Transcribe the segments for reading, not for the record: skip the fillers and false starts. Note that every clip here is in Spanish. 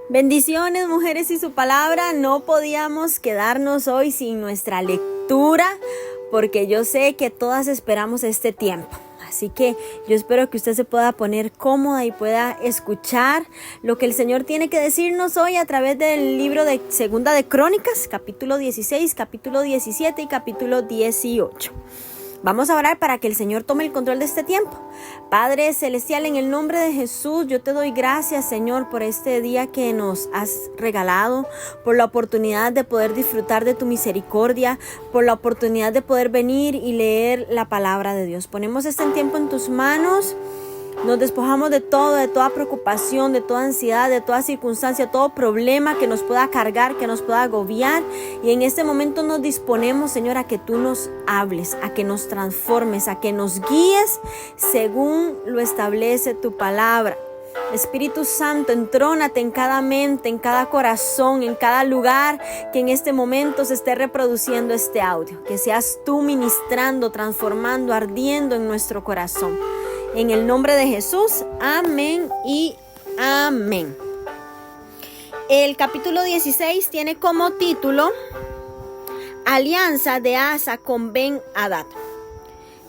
Bendiciones, mujeres y su palabra. No podíamos quedarnos hoy sin nuestra lectura porque yo sé que todas esperamos este tiempo. Así que yo espero que usted se pueda poner cómoda y pueda escuchar lo que el Señor tiene que decirnos hoy a través del libro de Segunda de Crónicas, capítulo 16, capítulo 17 y capítulo 18. Vamos a orar para que el Señor tome el control de este tiempo. Padre Celestial, en el nombre de Jesús, yo te doy gracias, Señor, por este día que nos has regalado, por la oportunidad de poder disfrutar de tu misericordia, por la oportunidad de poder venir y leer la palabra de Dios. Ponemos este tiempo en tus manos. Nos despojamos de todo, de toda preocupación, de toda ansiedad, de toda circunstancia, todo problema que nos pueda cargar, que nos pueda agobiar. Y en este momento nos disponemos, Señor, a que tú nos hables, a que nos transformes, a que nos guíes según lo establece tu palabra. Espíritu Santo, entrónate en cada mente, en cada corazón, en cada lugar que en este momento se esté reproduciendo este audio. Que seas tú ministrando, transformando, ardiendo en nuestro corazón. En el nombre de Jesús, amén y amén. El capítulo 16 tiene como título Alianza de Asa con Ben-Hadad.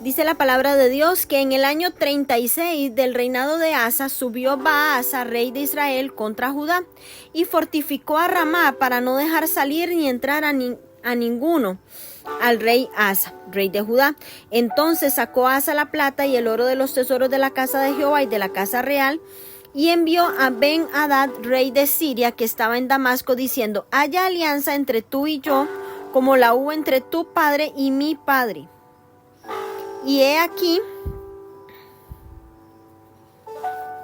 Dice la palabra de Dios que en el año 36 del reinado de Asa subió Baasa, rey de Israel, contra Judá y fortificó a Ramá para no dejar salir ni entrar a ninguno al rey Asa, rey de Judá. Entonces sacó Asa la plata y el oro de los tesoros de la casa de Jehová y de la casa real, y envió a Ben-Hadad, rey de Siria, que estaba en Damasco, diciendo: haya alianza entre tú y yo, como la hubo entre tu padre y mi padre. Y he aquí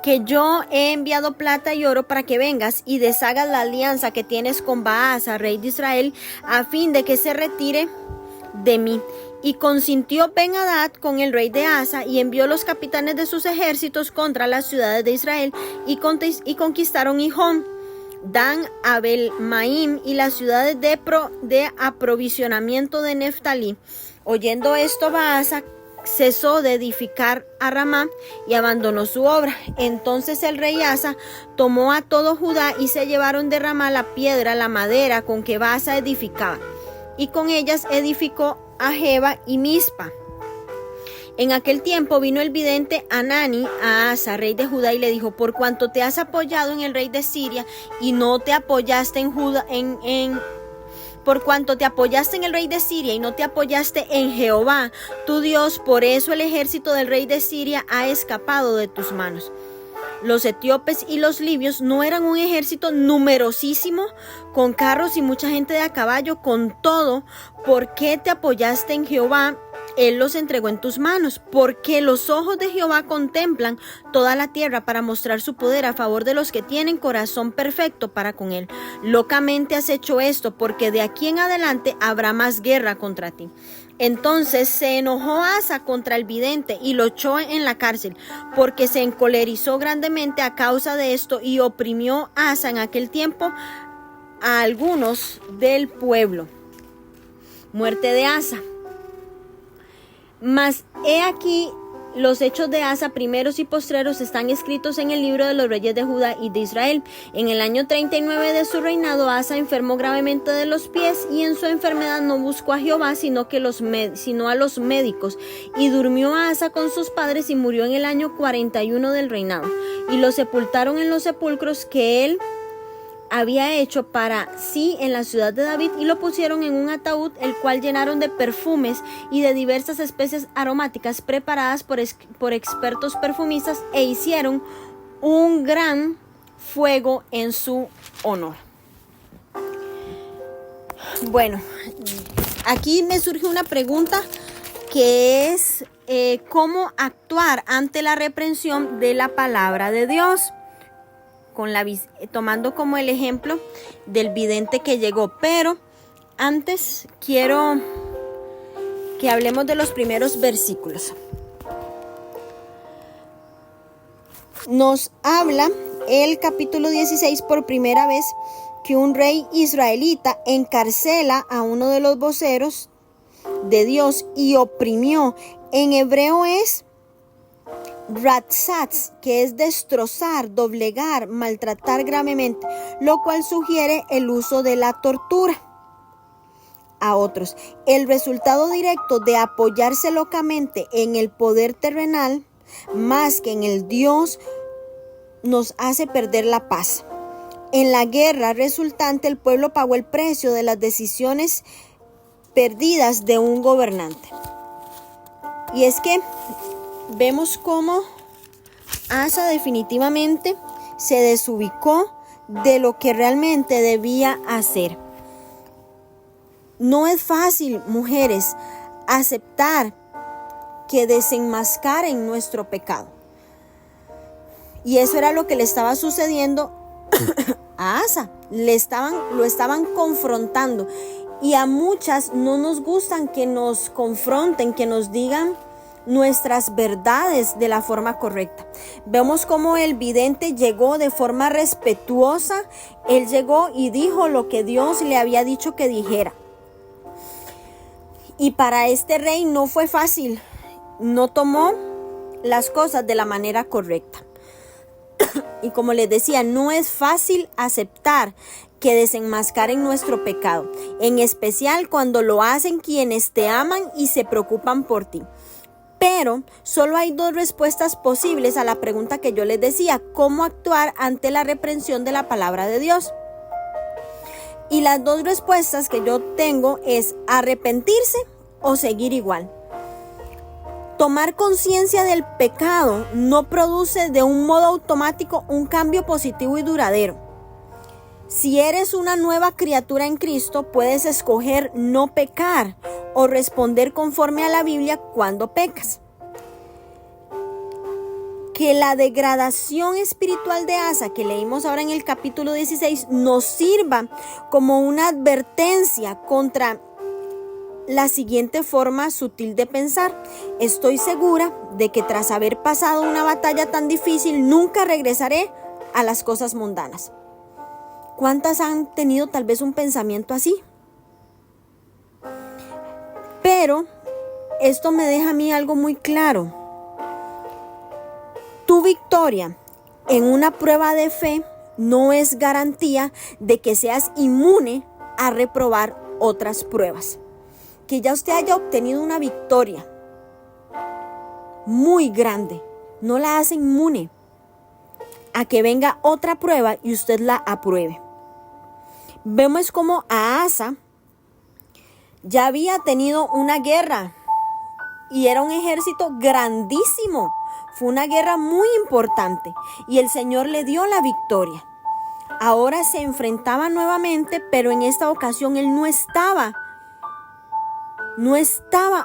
que yo he enviado plata y oro para que vengas y deshagas la alianza que tienes con Baasa, rey de Israel, a fin de que se retire de mí. Y consintió Ben-Hadad con el rey de Asa y envió los capitanes de sus ejércitos contra las ciudades de Israel y conquistaron Hijón, Dan, Abel-Maim y las ciudades de aprovisionamiento de Neftalí. Oyendo esto, Baasa cesó de edificar a Ramá y abandonó su obra. Entonces el rey Asa tomó a todo Judá y se llevaron de Ramá la piedra, la madera con que Baasa edificaba, y con ellas edificó a Geba y Mispa. En aquel tiempo vino el vidente Hanani a Asa, rey de Judá, y le dijo: por cuanto te has apoyado en el rey de Siria y no te apoyaste en Judá, por cuanto te apoyaste en el rey de Siria y no te apoyaste en Jehová, tu Dios, por eso el ejército del rey de Siria ha escapado de tus manos. Los etíopes y los libios no eran un ejército numerosísimo, con carros y mucha gente de a caballo. Con todo, ¿por qué te apoyaste en Jehová? Él los entregó en tus manos, porque los ojos de Jehová contemplan toda la tierra para mostrar su poder a favor de los que tienen corazón perfecto para con él. Locamente has hecho esto, porque de aquí en adelante habrá más guerra contra ti. Entonces se enojó Asa contra el vidente y lo echó en la cárcel, porque se encolerizó grandemente a causa de esto, y oprimió Asa en aquel tiempo a algunos del pueblo. Muerte de Asa. Mas he aquí, los hechos de Asa, primeros y postreros, están escritos en el libro de los reyes de Judá y de Israel. En el año 39 de su reinado, Asa enfermó gravemente de los pies, y en su enfermedad no buscó a Jehová, sino a los médicos. Y durmió Asa con sus padres y murió en el año 41 del reinado. Y lo sepultaron en los sepulcros que él había hecho para sí en la ciudad de David, y lo pusieron en un ataúd, el cual llenaron de perfumes y de diversas especies aromáticas preparadas por expertos perfumistas, e hicieron un gran fuego en su honor. Bueno, aquí me surge una pregunta, que es cómo actuar ante la reprensión de la palabra de Dios, tomando como el ejemplo del vidente que llegó. Pero antes quiero que hablemos de los primeros versículos. Nos habla el capítulo 16 por primera vez que un rey israelita encarcela a uno de los voceros de Dios y oprimió. En hebreo es ratzatz, que es destrozar, doblegar, maltratar gravemente, lo cual sugiere el uso de la tortura a otros. El resultado directo de apoyarse locamente en el poder terrenal más que en el Dios nos hace perder la paz. En la guerra resultante, el pueblo pagó el precio de las decisiones perdidas de un gobernante. Y es que vemos cómo Asa definitivamente se desubicó de lo que realmente debía hacer. No es fácil, mujeres, aceptar que desenmascaren nuestro pecado. Y eso era lo que le estaba sucediendo a Asa. Lo estaban confrontando. Y a muchas no nos gustan que nos confronten, que nos digan nuestras verdades de la forma correcta. Vemos cómo el vidente llegó de forma respetuosa. Él llegó y dijo lo que Dios le había dicho que dijera. Y para este rey no fue fácil. No tomó las cosas de la manera correcta. Y como les decía, no es fácil aceptar que desenmascaren nuestro pecado, en especial cuando lo hacen quienes te aman y se preocupan por ti. Pero solo hay dos respuestas posibles a la pregunta que yo les decía: ¿cómo actuar ante la reprensión de la palabra de Dios? Y las dos respuestas que yo tengo es arrepentirse o seguir igual. Tomar conciencia del pecado no produce de un modo automático un cambio positivo y duradero. Si eres una nueva criatura en Cristo, puedes escoger no pecar o responder conforme a la Biblia cuando pecas. Que la degradación espiritual de Asa, que leímos ahora en el capítulo 16, nos sirva como una advertencia contra la siguiente forma sutil de pensar: estoy segura de que tras haber pasado una batalla tan difícil, nunca regresaré a las cosas mundanas. ¿Cuántas han tenido tal vez un pensamiento así? Pero esto me deja a mí algo muy claro. Tu victoria en una prueba de fe no es garantía de que seas inmune a reprobar otras pruebas. Que ya usted haya obtenido una victoria muy grande no la hace inmune a que venga otra prueba y usted la apruebe. Vemos como a Asa ya había tenido una guerra y era un ejército grandísimo. Fue una guerra muy importante y el Señor le dio la victoria. Ahora se enfrentaba nuevamente, pero en esta ocasión él no estaba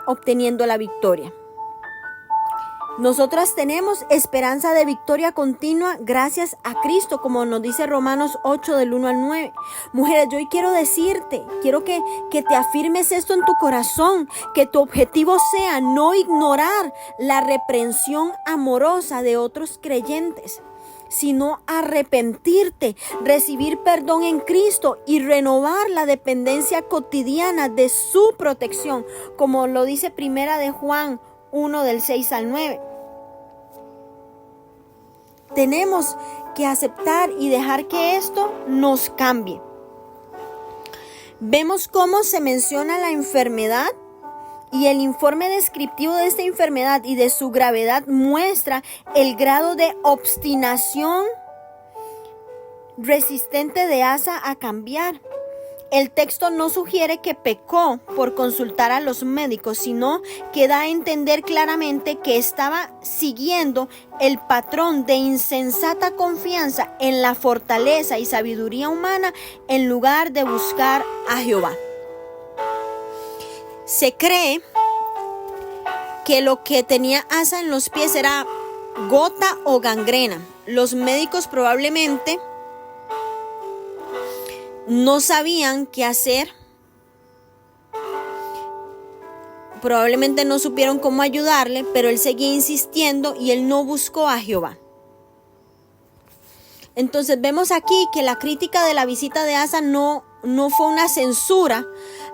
obteniendo la victoria. Nosotras tenemos esperanza de victoria continua gracias a Cristo, como nos dice Romanos 8 del 1 al 9. Mujeres, yo hoy quiero decirte, quiero que te afirmes esto en tu corazón, que tu objetivo sea no ignorar la reprensión amorosa de otros creyentes, sino arrepentirte, recibir perdón en Cristo y renovar la dependencia cotidiana de su protección, como lo dice Primera de Juan 1 del 6 al 9. Tenemos que aceptar y dejar que esto nos cambie. Vemos cómo se menciona la enfermedad y el informe descriptivo de esta enfermedad y de su gravedad muestra el grado de obstinación resistente de Asa a cambiar. El texto no sugiere que pecó por consultar a los médicos, sino que da a entender claramente que estaba siguiendo el patrón de insensata confianza en la fortaleza y sabiduría humana en lugar de buscar a Jehová. Se cree que lo que tenía Asa en los pies era gota o gangrena. Los médicos probablemente no sabían qué hacer. Probablemente no supieron cómo ayudarle, pero él seguía insistiendo y él no buscó a Jehová. Entonces vemos aquí que la crítica de la visita de Asa no no fue una censura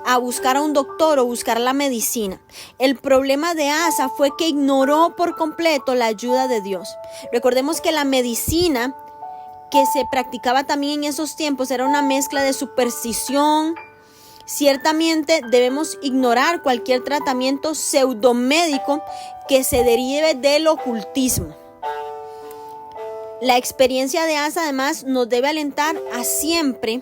a buscar a un doctor o buscar la medicina. El problema de Asa fue que ignoró por completo la ayuda de Dios. Recordemos que la medicina que se practicaba también en esos tiempos era una mezcla de superstición. Ciertamente debemos ignorar cualquier tratamiento pseudomédico que se derive del ocultismo. La experiencia de Asa además nos debe alentar a siempre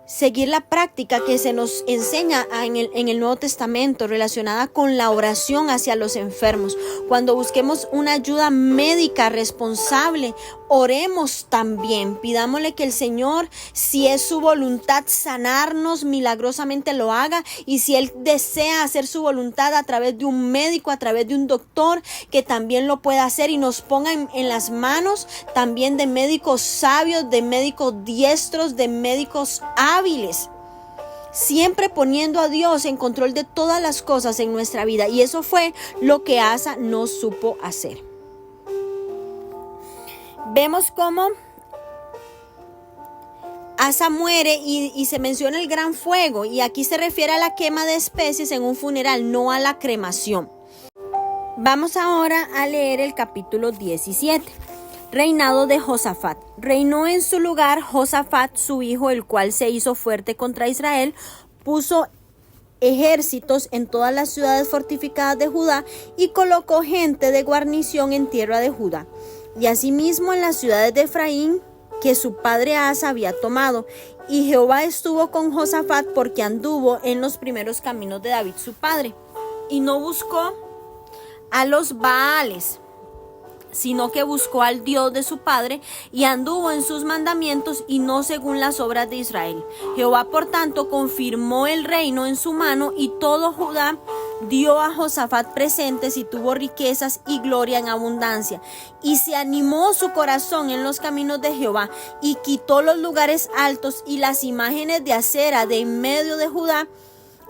seguir la práctica que se nos enseña en el Nuevo Testamento relacionada con la oración hacia los enfermos. Cuando busquemos una ayuda médica responsable, oremos también, pidámosle que el Señor, si es su voluntad sanarnos, milagrosamente lo haga, y si Él desea hacer su voluntad a través de un médico, a través de un doctor, que también lo pueda hacer y nos ponga en las manos también de médicos sabios, de médicos diestros, de médicos hábiles, siempre poniendo a Dios en control de todas las cosas en nuestra vida. Y eso fue lo que Asa no supo hacer. Vemos cómo Asa muere y se menciona el gran fuego, y aquí se refiere a la quema de especies en un funeral, no a la cremación. Vamos ahora a leer el capítulo 17. Reinado de Josafat. Reinó en su lugar Josafat, su hijo, el cual se hizo fuerte contra Israel, puso ejércitos en todas las ciudades fortificadas de Judá y colocó gente de guarnición en tierra de Judá, y asimismo en las ciudades de Efraín que su padre Asa había tomado. Y Jehová estuvo con Josafat porque anduvo en los primeros caminos de David su padre, y no buscó a los Baales, sino que buscó al Dios de su padre y anduvo en sus mandamientos y no según las obras de Israel. Jehová, por tanto, confirmó el reino en su mano, y todo Judá dio a Josafat presentes y tuvo riquezas y gloria en abundancia. Y se animó su corazón en los caminos de Jehová, y quitó los lugares altos y las imágenes de acera de en medio de Judá.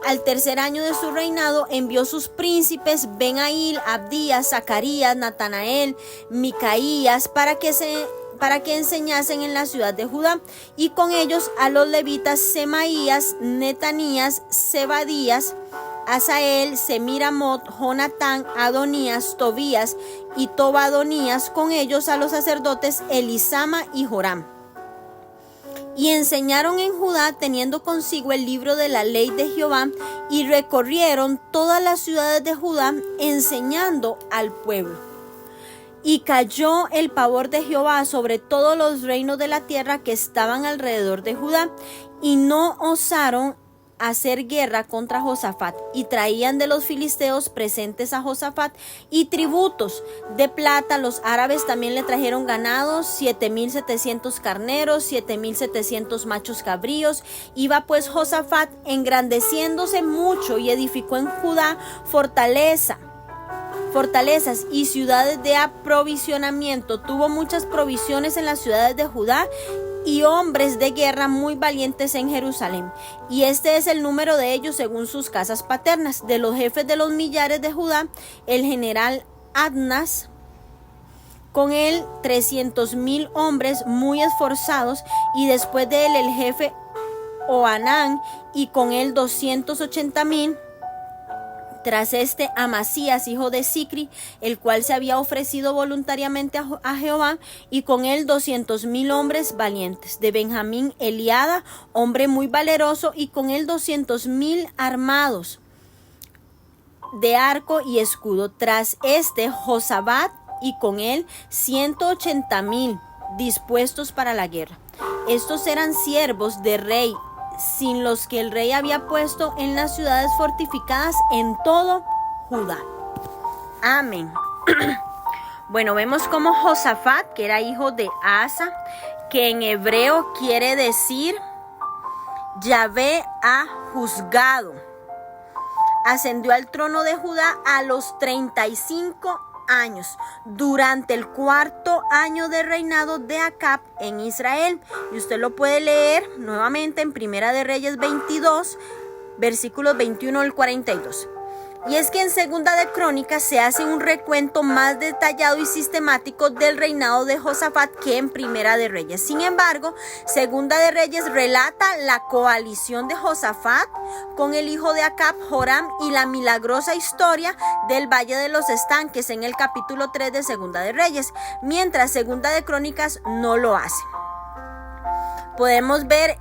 Al tercer año de su reinado envió sus príncipes Ben-Ail, Abdías, Zacarías, Natanael, Micaías para que enseñasen en la ciudad de Judá, y con ellos a los levitas Semaías, Netanías, Zebadías, Asael, Semiramot, Jonatán, Adonías, Tobías y Tobadonías, con ellos a los sacerdotes Elisama y Joram. Y enseñaron en Judá, teniendo consigo el libro de la ley de Jehová, y recorrieron todas las ciudades de Judá, enseñando al pueblo. Y cayó el pavor de Jehová sobre todos los reinos de la tierra que estaban alrededor de Judá, y no osaron hacer guerra contra Josafat, y traían de los filisteos presentes a Josafat y tributos de plata. Los árabes también le trajeron ganados, 7,700 carneros, 7,700 machos cabríos. Iba pues Josafat engrandeciéndose mucho, y edificó en Judá fortalezas y ciudades de aprovisionamiento. Tuvo muchas provisiones en las ciudades de Judá y hombres de guerra muy valientes en Jerusalén. Y este es el número de ellos según sus casas paternas. De los jefes de los millares de Judá, el general Adnas, con él 300,000 hombres muy esforzados, y después de él el jefe Oanán, y con él 280,000. Tras este, Amasías, hijo de Sicri, el cual se había ofrecido voluntariamente a Jehová, y con él 200,000 hombres valientes. De Benjamín, Eliada, hombre muy valeroso, y con él 200,000 armados de arco y escudo. Tras este, Josabad, y con él 180,000 dispuestos para la guerra. Estos eran siervos de rey, sin los que el rey había puesto en las ciudades fortificadas en todo Judá. Amén. Bueno, vemos como Josafat, que era hijo de Asa, que en hebreo quiere decir Yahvé ha juzgado, ascendió al trono de Judá a los 35 años, durante el 4º año de reinado de Acab en Israel. Y usted lo puede leer nuevamente en Primera de Reyes 22, versículos 21 al 42. Y es que en Segunda de Crónicas se hace un recuento más detallado y sistemático del reinado de Josafat que en Primera de Reyes. Sin embargo, Segunda de Reyes relata la coalición de Josafat con el hijo de Acab, Joram, y la milagrosa historia del Valle de los Estanques en el capítulo 3 de Segunda de Reyes, mientras Segunda de Crónicas no lo hace. Podemos ver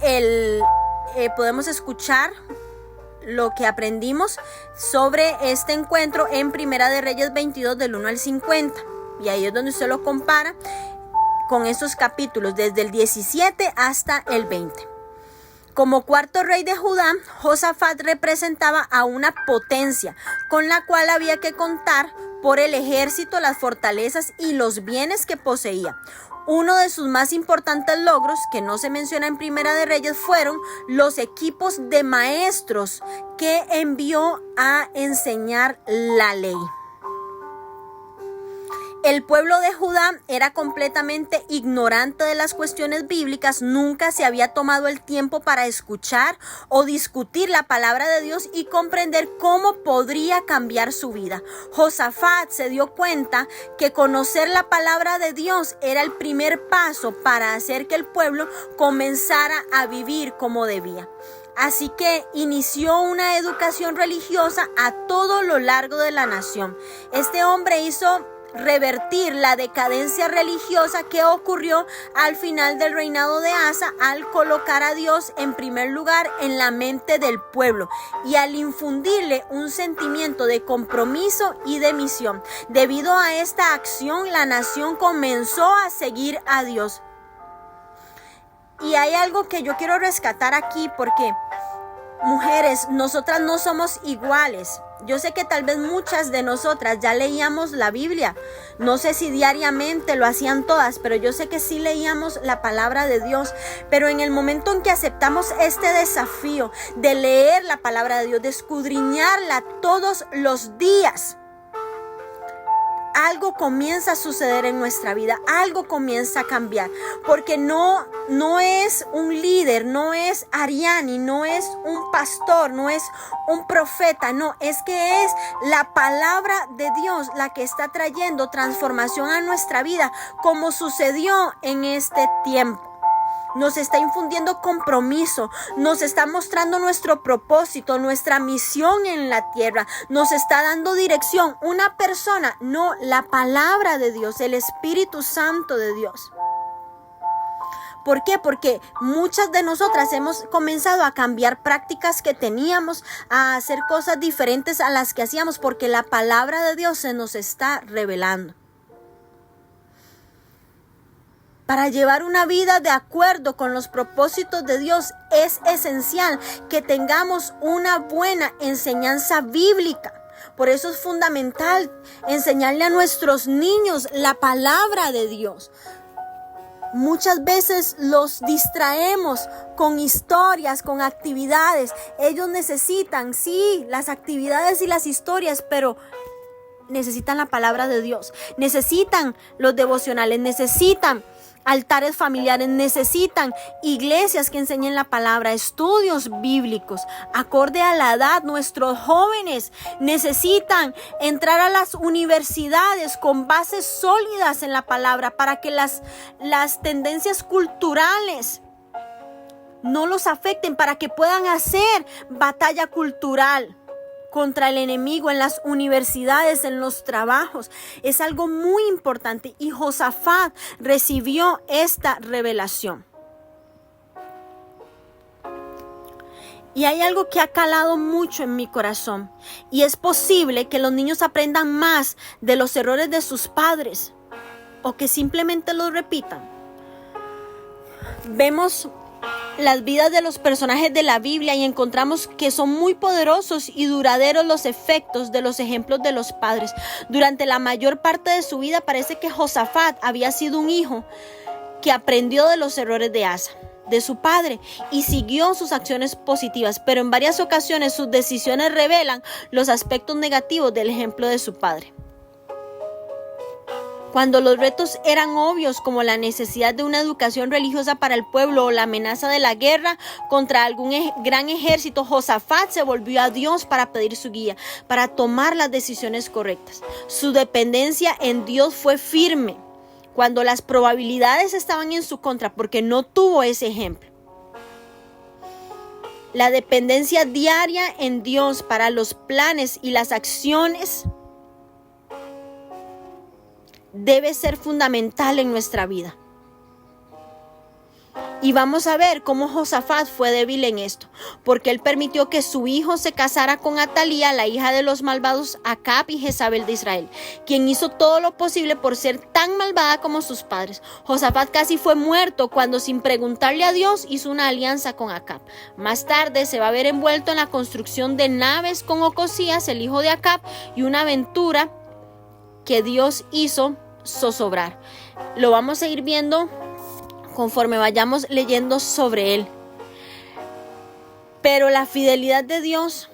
podemos escuchar lo que aprendimos sobre este encuentro en Primera de Reyes 22 del 1 al 50. Y ahí es donde usted lo compara con estos capítulos desde el 17 hasta el 20. Como cuarto rey de Judá, Josafat representaba a una potencia con la cual había que contar por el ejército, las fortalezas y los bienes que poseía. Uno de sus más importantes logros, que no se menciona en Primera de Reyes, fueron los equipos de maestros que envió a enseñar la ley. El pueblo de Judá era completamente ignorante de las cuestiones bíblicas, nunca se había tomado el tiempo para escuchar o discutir la palabra de Dios y comprender cómo podría cambiar su vida. Josafat se dio cuenta que conocer la palabra de Dios era el primer paso para hacer que el pueblo comenzara a vivir como debía. Así que inició una educación religiosa a todo lo largo de la nación. Este hombre hizo revertir la decadencia religiosa que ocurrió al final del reinado de Asa al colocar a Dios en primer lugar en la mente del pueblo y al infundirle un sentimiento de compromiso y de misión. Debido a esta acción, la nación comenzó a seguir a Dios. Y hay algo que yo quiero rescatar aquí porque, mujeres, nosotras no somos iguales. Yo sé que tal vez muchas de nosotras ya leíamos la Biblia. No sé si diariamente lo hacían todas, pero yo sé que sí leíamos la palabra de Dios. Pero en el momento en que aceptamos este desafío de leer la palabra de Dios, de escudriñarla todos los días, algo comienza a suceder en nuestra vida, algo comienza a cambiar, porque no es un líder, no es Ariani, no es un pastor, no es un profeta, no, es que es la palabra de Dios la que está trayendo transformación a nuestra vida, como sucedió en este tiempo. Nos está infundiendo compromiso, nos está mostrando nuestro propósito, nuestra misión en la tierra, nos está dando dirección. Una persona, no, la palabra de Dios, el Espíritu Santo de Dios. ¿Por qué? Porque muchas de nosotras hemos comenzado a cambiar prácticas que teníamos, a hacer cosas diferentes a las que hacíamos, porque la palabra de Dios se nos está revelando. Para llevar una vida de acuerdo con los propósitos de Dios es esencial que tengamos una buena enseñanza bíblica. Por eso es fundamental enseñarle a nuestros niños la palabra de Dios. Muchas veces los distraemos con historias, con actividades. Ellos necesitan, sí, las actividades y las historias, pero necesitan la palabra de Dios. Necesitan los devocionales, necesitan altares familiares, necesitan iglesias que enseñen la palabra, estudios bíblicos acorde a la edad. Nuestros jóvenes necesitan entrar a las universidades con bases sólidas en la palabra para que las tendencias culturales no los afecten, para que puedan hacer batalla cultural contra el enemigo en las universidades, en los trabajos. Es algo muy importante y Josafat recibió esta revelación. Y hay algo que ha calado mucho en mi corazón, y es posible que los niños aprendan más de los errores de sus padres o que simplemente los repitan. Vemos las vidas de los personajes de la Biblia y encontramos que son muy poderosos y duraderos los efectos de los ejemplos de los padres. Durante la mayor parte de su vida parece que Josafat había sido un hijo que aprendió de los errores de Asa, de su padre, y siguió sus acciones positivas, pero en varias ocasiones sus decisiones revelan los aspectos negativos del ejemplo de su padre. Cuando los retos eran obvios, como la necesidad de una educación religiosa para el pueblo o la amenaza de la guerra contra algún gran ejército, Josafat se volvió a Dios para pedir su guía, para tomar las decisiones correctas. Su dependencia en Dios fue firme cuando las probabilidades estaban en su contra, porque no tuvo ese ejemplo. La dependencia diaria en Dios para los planes y las acciones debe ser fundamental en nuestra vida. Y vamos a ver cómo Josafat fue débil en esto, porque él permitió que su hijo se casara con Atalía, la hija de los malvados Acab y Jezabel de Israel, quien hizo todo lo posible por ser tan malvada como sus padres. Josafat casi fue muerto cuando, sin preguntarle a Dios, hizo una alianza con Acab. Más tarde se va a ver envuelto en la construcción de naves con Ocosías, el hijo de Acab, y una aventura que Dios hizo zozobrar. Lo vamos a ir viendo conforme vayamos leyendo sobre él. Pero la fidelidad de Dios,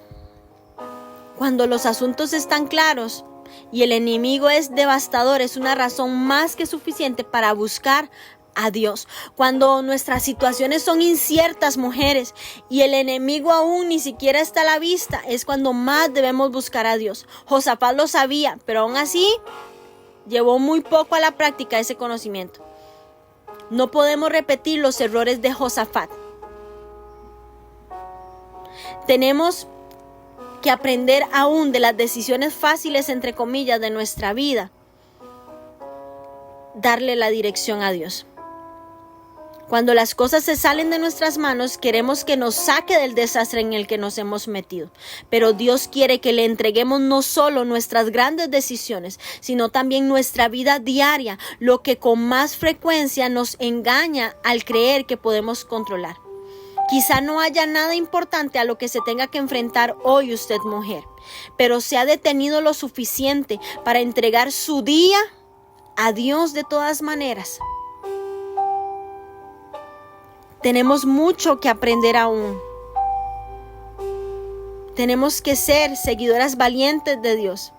cuando los asuntos están claros y el enemigo es devastador, es una razón más que suficiente para buscar a Dios. Cuando nuestras situaciones son inciertas, mujeres, y el enemigo aún ni siquiera está a la vista, es cuando más debemos buscar a Dios. Josafat lo sabía, pero aún así llevó muy poco a la práctica ese conocimiento. No podemos repetir los errores de Josafat. Tenemos que aprender aún de las decisiones fáciles, entre comillas, de nuestra vida. Darle la dirección a Dios. Cuando las cosas se salen de nuestras manos, queremos que nos saque del desastre en el que nos hemos metido. Pero Dios quiere que le entreguemos no solo nuestras grandes decisiones, sino también nuestra vida diaria, lo que con más frecuencia nos engaña al creer que podemos controlar. Quizá no haya nada importante a lo que se tenga que enfrentar hoy usted, mujer, pero se ha detenido lo suficiente para entregar su día a Dios de todas maneras. Tenemos mucho que aprender aún. Tenemos que ser seguidoras valientes de Dios.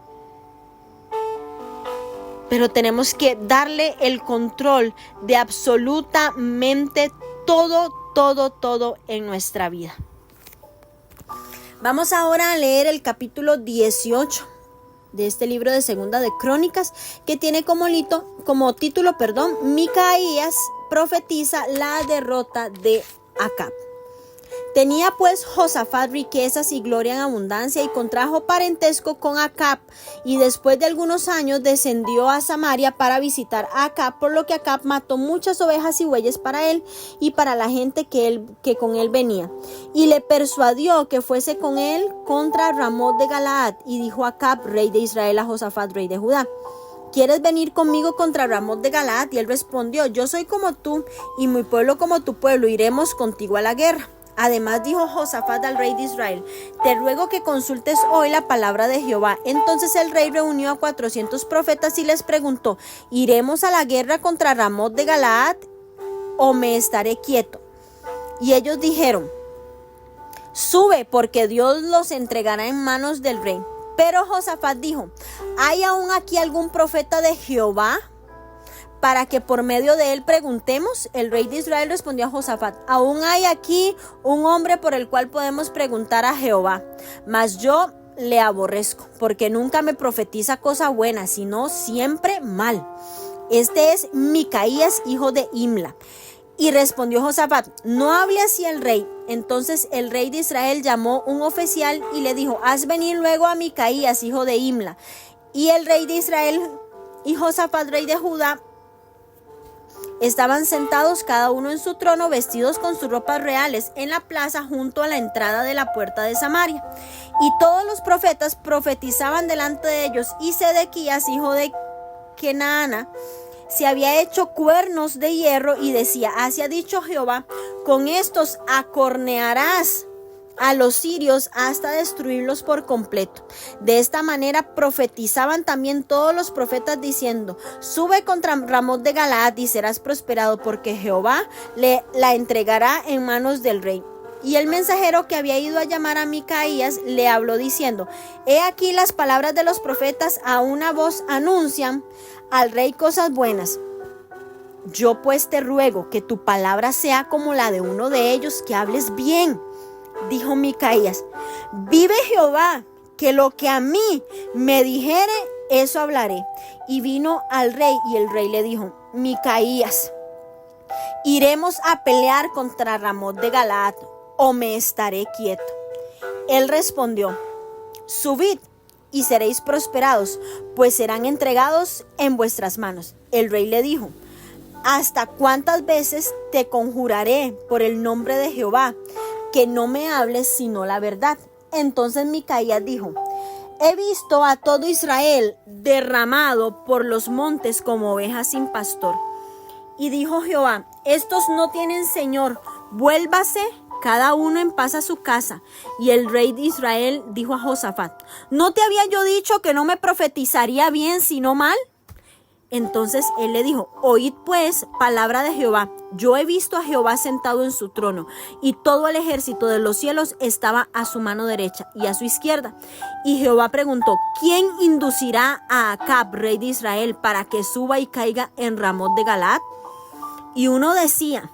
Pero tenemos que darle el control de absolutamente todo en nuestra vida. Vamos ahora a leer el capítulo 18 de este libro de Segunda de Crónicas, que tiene como título, Micaías profetiza la derrota de Acab. Tenía pues Josafat riquezas y gloria en abundancia y contrajo parentesco con Acab, y después de algunos años descendió a Samaria para visitar a Acab, por lo que Acab mató muchas ovejas y bueyes para él y para la gente que con él venía, y le persuadió que fuese con él contra Ramot de Galaad, y dijo Acab, rey de Israel, a Josafat, rey de Judá: ¿quieres venir conmigo contra Ramot de Galaad? Y él respondió: yo soy como tú y mi pueblo como tu pueblo, iremos contigo a la guerra. Además dijo Josafat al rey de Israel: te ruego que consultes hoy la palabra de Jehová. Entonces el rey reunió a 400 profetas y les preguntó: ¿iremos a la guerra contra Ramot de Galaad o me estaré quieto? Y ellos dijeron: sube, porque Dios los entregará en manos del rey. Pero Josafat dijo: ¿hay aún aquí algún profeta de Jehová para que por medio de él preguntemos? El rey de Israel respondió a Josafat: aún hay aquí un hombre por el cual podemos preguntar a Jehová, mas yo le aborrezco, porque nunca me profetiza cosa buena, sino siempre mal. Este es Micaías, hijo de Imla. Y respondió Josafat: no hable así el rey. Entonces el rey de Israel llamó un oficial y le dijo: haz venir luego a Micaías, hijo de Imla. Y el rey de Israel y Josafat, rey de Judá, estaban sentados cada uno en su trono, vestidos con sus ropas reales, en la plaza junto a la entrada de la puerta de Samaria. Y todos los profetas profetizaban delante de ellos, y Sedequías, hijo de Kenaana, se había hecho cuernos de hierro y decía: así ha dicho Jehová, con estos acornearás a los sirios hasta destruirlos por completo. De esta manera profetizaban también todos los profetas diciendo: sube contra Ramot de Galaad y serás prosperado, porque Jehová la entregará en manos del rey. Y el mensajero que había ido a llamar a Micaías le habló diciendo: he aquí las palabras de los profetas a una voz anuncian: al rey cosas buenas. Yo pues te ruego que tu palabra sea como la de uno de ellos, que hables bien. Dijo Micaías: vive Jehová, que lo que a mí me dijere, eso hablaré. Y vino al rey, y el rey le dijo: Micaías, ¿iremos a pelear contra Ramot de Galaad, o me estaré quieto? Él respondió: subid y seréis prosperados, pues serán entregados en vuestras manos. El rey le dijo: ¿hasta cuántas veces te conjuraré por el nombre de Jehová, que no me hables sino la verdad? Entonces Micaías dijo: he visto a todo Israel derramado por los montes como ovejas sin pastor. Y dijo Jehová: estos no tienen señor, vuélvase cada uno en paz a su casa. Y el rey de Israel dijo a Josafat: ¿no te había yo dicho que no me profetizaría bien sino mal? Entonces él le dijo: oíd pues palabra de Jehová. Yo he visto a Jehová sentado en su trono, y todo el ejército de los cielos estaba a su mano derecha y a su izquierda. Y Jehová preguntó: ¿quién inducirá a Acab, rey de Israel, para que suba y caiga en Ramot de Galaad? Y uno decía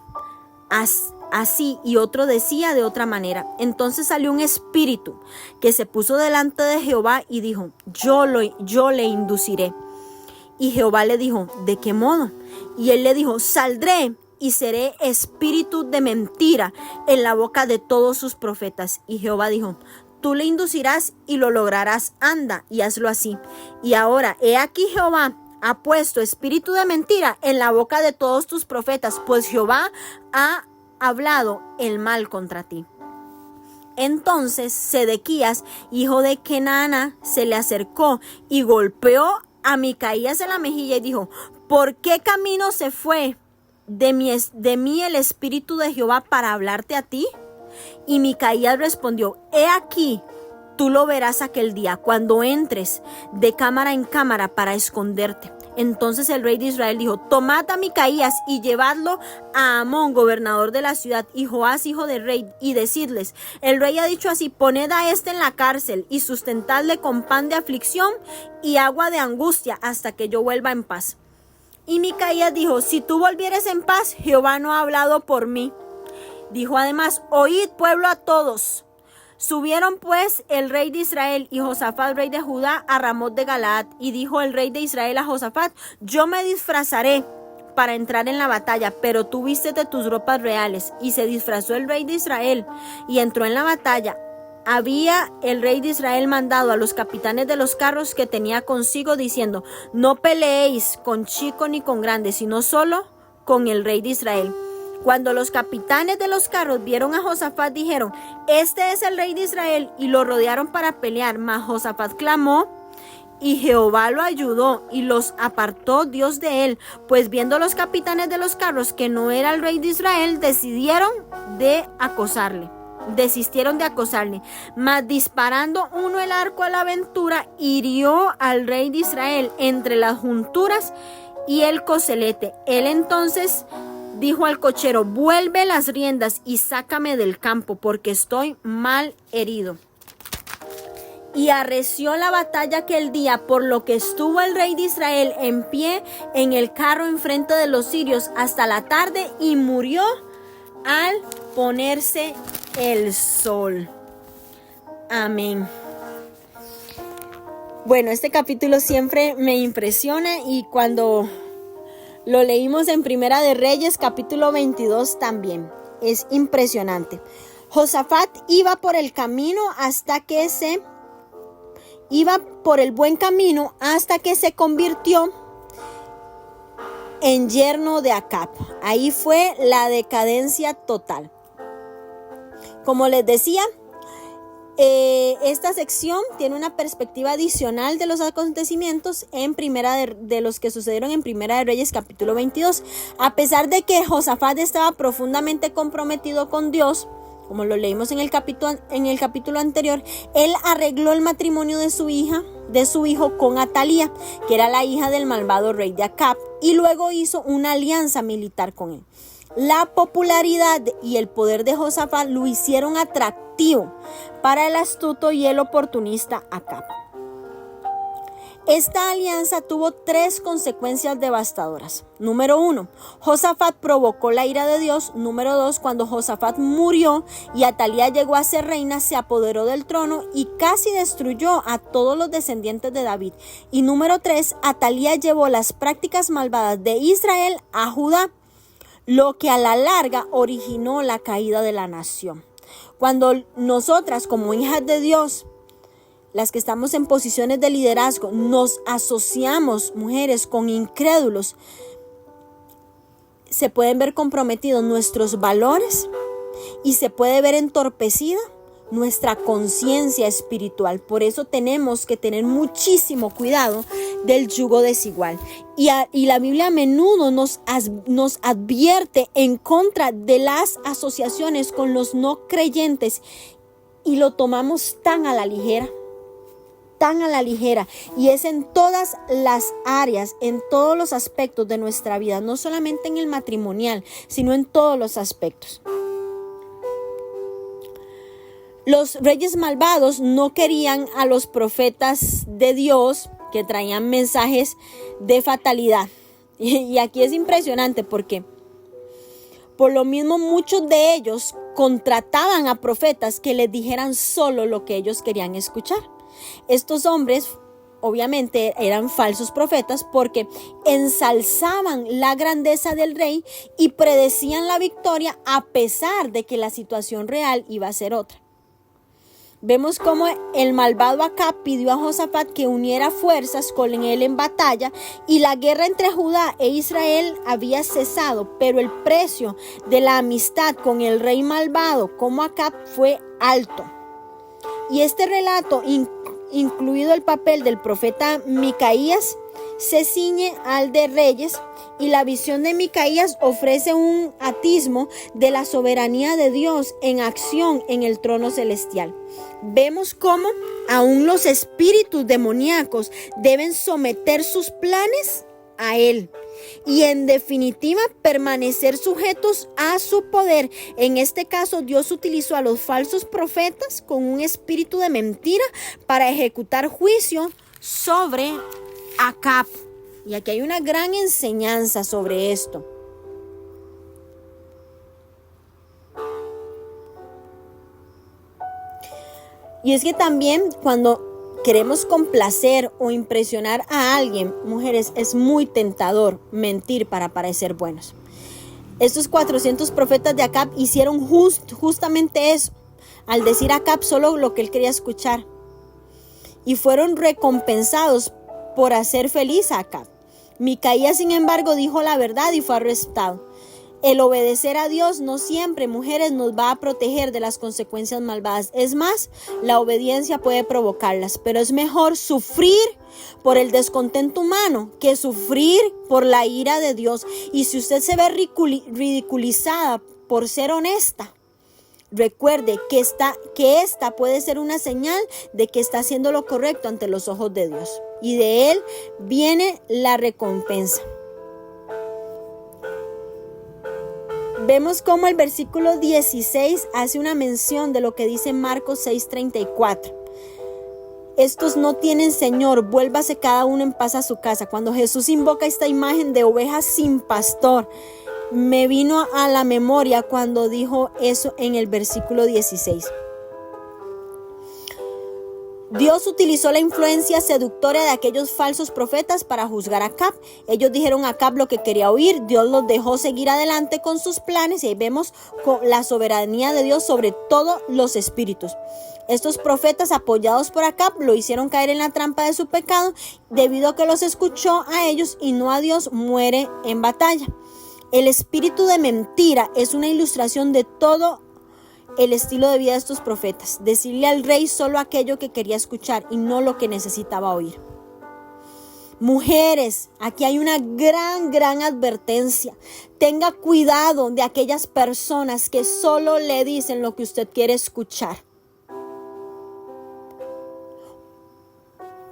así, y otro decía de otra manera. Entonces salió un espíritu que se puso delante de Jehová y dijo: yo le induciré. Y Jehová le dijo: ¿de qué modo? Y él le dijo: saldré y seré espíritu de mentira en la boca de todos sus profetas. Y Jehová dijo: tú le inducirás y lo lograrás, anda y hazlo así. Y ahora, he aquí Jehová ha puesto espíritu de mentira en la boca de todos tus profetas, pues Jehová ha hablado el mal contra ti. Entonces Sedequías, hijo de Kenaana, se le acercó y golpeó a Micaías en la mejilla y dijo: ¿por qué camino se fue de mí el espíritu de Jehová para hablarte a ti? Y Micaías respondió: he aquí, tú lo verás aquel día, cuando entres de cámara en cámara para esconderte. Entonces el rey de Israel dijo: tomad a Micaías y llevadlo a Amón, gobernador de la ciudad, y Joás, hijo del rey, y decidles: el rey ha dicho así: poned a este en la cárcel y sustentadle con pan de aflicción y agua de angustia hasta que yo vuelva en paz. Y Micaías dijo: si tú volvieres en paz, Jehová no ha hablado por mí. Dijo además: oíd, pueblo, a todos. Subieron pues el rey de Israel y Josafat, rey de Judá, a Ramot de Galaad. Y dijo el rey de Israel a Josafat: yo me disfrazaré para entrar en la batalla, pero tú vístete tus ropas reales. Y se disfrazó el rey de Israel y entró en la batalla. Había el rey de Israel mandado a los capitanes de los carros que tenía consigo, diciendo: no peleéis con chico ni con grande, sino solo con el rey de Israel. Cuando los capitanes de los carros vieron a Josafat, dijeron: este es el rey de Israel, y lo rodearon para pelear. Mas Josafat clamó, y Jehová lo ayudó, y los apartó Dios de él. Pues viendo los capitanes de los carros que no era el rey de Israel, desistieron de acosarle. Mas disparando uno el arco a la aventura, hirió al rey de Israel entre las junturas y el coselete. Él entonces dijo al cochero: vuelve las riendas y sácame del campo, porque estoy mal herido. Y arreció la batalla aquel día, por lo que estuvo el rey de Israel en pie en el carro enfrente de los sirios hasta la tarde, y murió al ponerse el sol. Amén. Bueno, este capítulo siempre me impresiona, y cuando lo leímos en Primera de Reyes, capítulo 22, también es impresionante. Josafat iba por el buen camino hasta que se convirtió en yerno de Acab. Ahí fue la decadencia total. Como les decía, esta sección tiene una perspectiva adicional de los acontecimientos de los que sucedieron en Primera de Reyes capítulo 22. A pesar de que Josafat estaba profundamente comprometido con Dios, como lo leímos en el capítulo anterior, él arregló el matrimonio de su hijo con Atalía, que era la hija del malvado rey de Acab, y luego hizo una alianza militar con él. La popularidad y el poder de Josafat lo hicieron atractivo para el astuto y el oportunista Acab. Esta alianza tuvo 3 consecuencias devastadoras. Número 1, Josafat provocó la ira de Dios. Número 2, cuando Josafat murió y Atalía llegó a ser reina, se apoderó del trono y casi destruyó a todos los descendientes de David. Y número 3, Atalía llevó las prácticas malvadas de Israel a Judá, lo que a la larga originó la caída de la nación. Cuando nosotras, como hijas de Dios, las que estamos en posiciones de liderazgo, nos asociamos, mujeres, con incrédulos, se pueden ver comprometidos nuestros valores y se puede ver entorpecida nuestra conciencia espiritual. Por eso tenemos que tener muchísimo cuidado del yugo desigual. Y la Biblia a menudo nos advierte en contra de las asociaciones con los no creyentes y lo tomamos tan a la ligera. Y es en todas las áreas, en todos los aspectos de nuestra vida, no solamente en el matrimonial, sino en todos los aspectos. Los reyes malvados no querían a los profetas de Dios que traían mensajes de fatalidad. Y aquí es impresionante porque por lo mismo muchos de ellos contrataban a profetas que les dijeran solo lo que ellos querían escuchar. Estos hombres obviamente eran falsos profetas porque ensalzaban la grandeza del rey y predecían la victoria a pesar de que la situación real iba a ser otra. Vemos cómo el malvado Acab pidió a Josafat que uniera fuerzas con él en batalla y la guerra entre Judá e Israel había cesado, pero el precio de la amistad con el rey malvado como Acab fue alto. Y este relato, incluido el papel del profeta Micaías, se ciñe al de Reyes, y la visión de Micaías ofrece un atismo de la soberanía de Dios en acción en el trono celestial. Vemos cómo aún los espíritus demoníacos deben someter sus planes a Él y en definitiva permanecer sujetos a su poder. En este caso, Dios utilizó a los falsos profetas con un espíritu de mentira para ejecutar juicio sobre Acab. Y aquí hay una gran enseñanza sobre esto. Y es que también cuando queremos complacer o impresionar a alguien, mujeres, es muy tentador mentir para parecer buenos. Estos 400 profetas de Acab hicieron justamente eso, al decir a Acab solo lo que él quería escuchar. Y fueron recompensados por hacer feliz a Acab. Micaías, sin embargo, dijo la verdad y fue arrestado. El obedecer a Dios no siempre, mujeres, nos va a proteger de las consecuencias malvadas. Es más, la obediencia puede provocarlas, pero es mejor sufrir por el descontento humano que sufrir por la ira de Dios. Y si usted se ve ridiculizada por ser honesta, recuerde que esta puede ser una señal de que está haciendo lo correcto ante los ojos de Dios. Y de Él viene la recompensa. Vemos cómo el versículo 16 hace una mención de lo que dice Marcos 6:34. Estos no tienen señor, vuélvase cada uno en paz a su casa. Cuando Jesús invoca esta imagen de ovejas sin pastor, me vino a la memoria cuando dijo eso en el versículo 16. Dios utilizó la influencia seductora de aquellos falsos profetas para juzgar a Acab. Ellos dijeron a Acab lo que quería oír. Dios los dejó seguir adelante con sus planes y ahí vemos la soberanía de Dios sobre todos los espíritus. Estos profetas, apoyados por Acab, lo hicieron caer en la trampa de su pecado. Debido a que los escuchó a ellos y no a Dios, muere en batalla. El espíritu de mentira es una ilustración de todo el estilo de vida de estos profetas. Decirle al rey solo aquello que quería escuchar y no lo que necesitaba oír. Mujeres, aquí hay una gran advertencia. Tenga cuidado de aquellas personas que solo le dicen lo que usted quiere escuchar.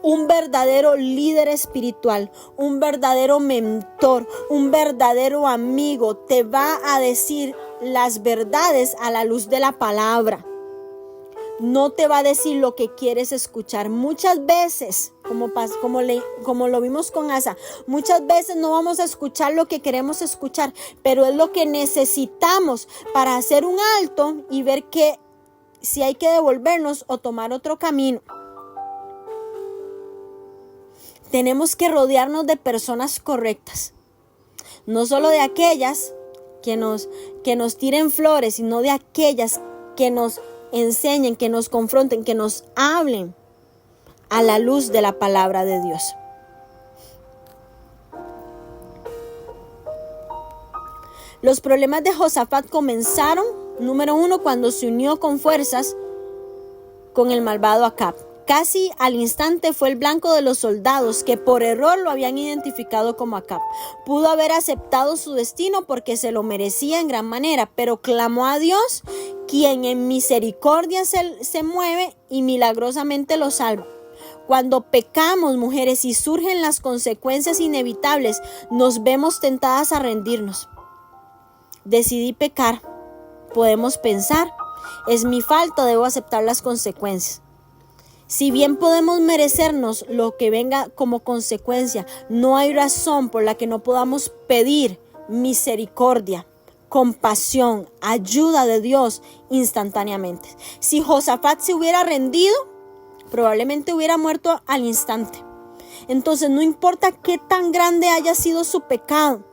Un verdadero líder espiritual, un verdadero mentor, un verdadero amigo te va a decir las verdades a la luz de la palabra. no te va a decir lo que quieres escuchar. Muchas veces, como lo vimos con Asa, muchas veces no vamos a escuchar lo que queremos escuchar, pero es lo que necesitamos para hacer un alto y ver si hay que devolvernos o tomar otro camino. Tenemos que rodearnos de personas correctas, no solo de aquellas que nos tiren flores, sino de aquellas que nos enseñen, que nos confronten, que nos hablen a la luz de la palabra de Dios. Los problemas de Josafat comenzaron, número 1, cuando se unió con fuerzas con el malvado Acab. Casi al instante fue el blanco de los soldados que por error lo habían identificado como Acab. Pudo haber aceptado su destino porque se lo merecía en gran manera, pero clamó a Dios, quien en misericordia se mueve y milagrosamente lo salva. Cuando pecamos, mujeres, y surgen las consecuencias inevitables, nos vemos tentadas a rendirnos. Decidí pecar. Podemos pensar, es mi falta, debo aceptar las consecuencias. Si bien podemos merecernos lo que venga como consecuencia, no hay razón por la que no podamos pedir misericordia, compasión, ayuda de Dios instantáneamente. Si Josafat se hubiera rendido, probablemente hubiera muerto al instante. Entonces, no importa qué tan grande haya sido su pecado,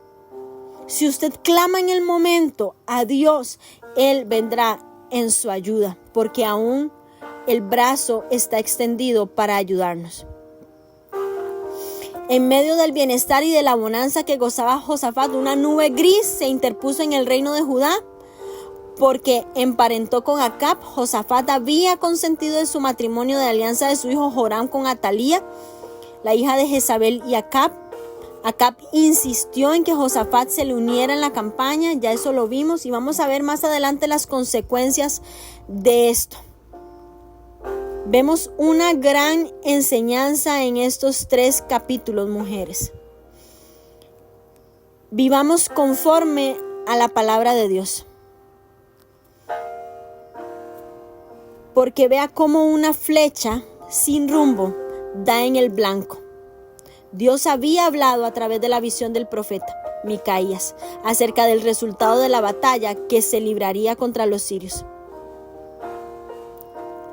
si usted clama en el momento a Dios, Él vendrá en su ayuda, porque aún el brazo está extendido para ayudarnos. En medio del bienestar y de la bonanza que gozaba Josafat, una nube gris se interpuso en el reino de Judá, porque emparentó con Acab. Josafat había consentido en su matrimonio de alianza de su hijo Joram con Atalía, la hija de Jezabel, y Acab. Acab insistió en que Josafat se le uniera en la campaña, ya eso lo vimos, y vamos a ver más adelante las consecuencias de esto. Vemos una gran enseñanza en estos 3 capítulos, mujeres. Vivamos conforme a la palabra de Dios. Porque vea cómo una flecha sin rumbo da en el blanco. Dios había hablado a través de la visión del profeta Micaías acerca del resultado de la batalla que se libraría contra los sirios.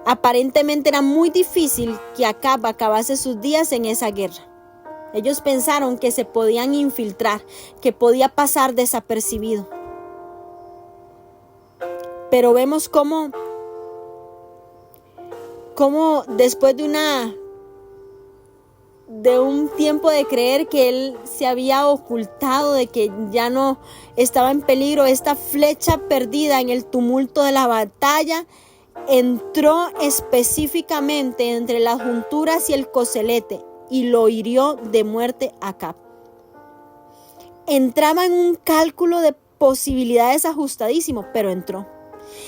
Aparentemente era muy difícil que Acab acabase sus días en esa guerra. Ellos pensaron que se podían infiltrar, que podía pasar desapercibido. Pero vemos cómo después de un tiempo de creer que él se había ocultado, de que ya no estaba en peligro, esta flecha perdida en el tumulto de la batalla entró específicamente entre las junturas y el coselete y lo hirió de muerte a Acab. Entraba en un cálculo de posibilidades ajustadísimo, pero entró.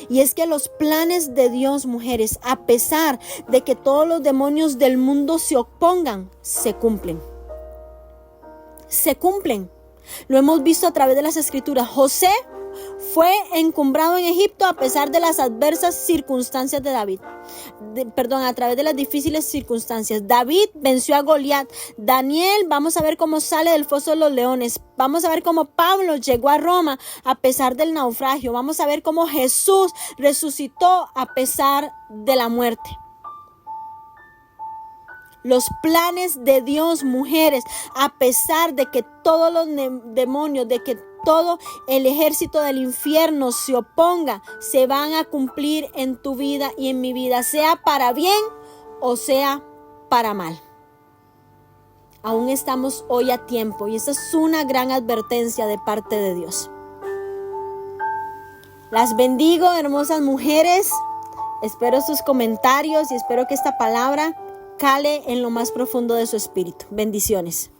Y es que los planes de Dios, mujeres, a pesar de que todos los demonios del mundo se opongan, se cumplen. Se cumplen. Lo hemos visto a través de las escrituras. José fue encumbrado en Egipto a pesar de las adversas circunstancias de David. A través de las difíciles circunstancias. David venció a Goliat. Daniel, vamos a ver cómo sale del foso de los leones. Vamos a ver cómo Pablo llegó a Roma a pesar del naufragio. Vamos a ver cómo Jesús resucitó a pesar de la muerte. Los planes de Dios, mujeres, a pesar de que todos los demonios, de que todo el ejército del infierno se oponga, se van a cumplir en tu vida y en mi vida, sea para bien o sea para mal. Aún estamos hoy a tiempo y esa es una gran advertencia de parte de Dios. Las bendigo, hermosas mujeres. Espero sus comentarios y espero que esta palabra cale en lo más profundo de su espíritu. Bendiciones.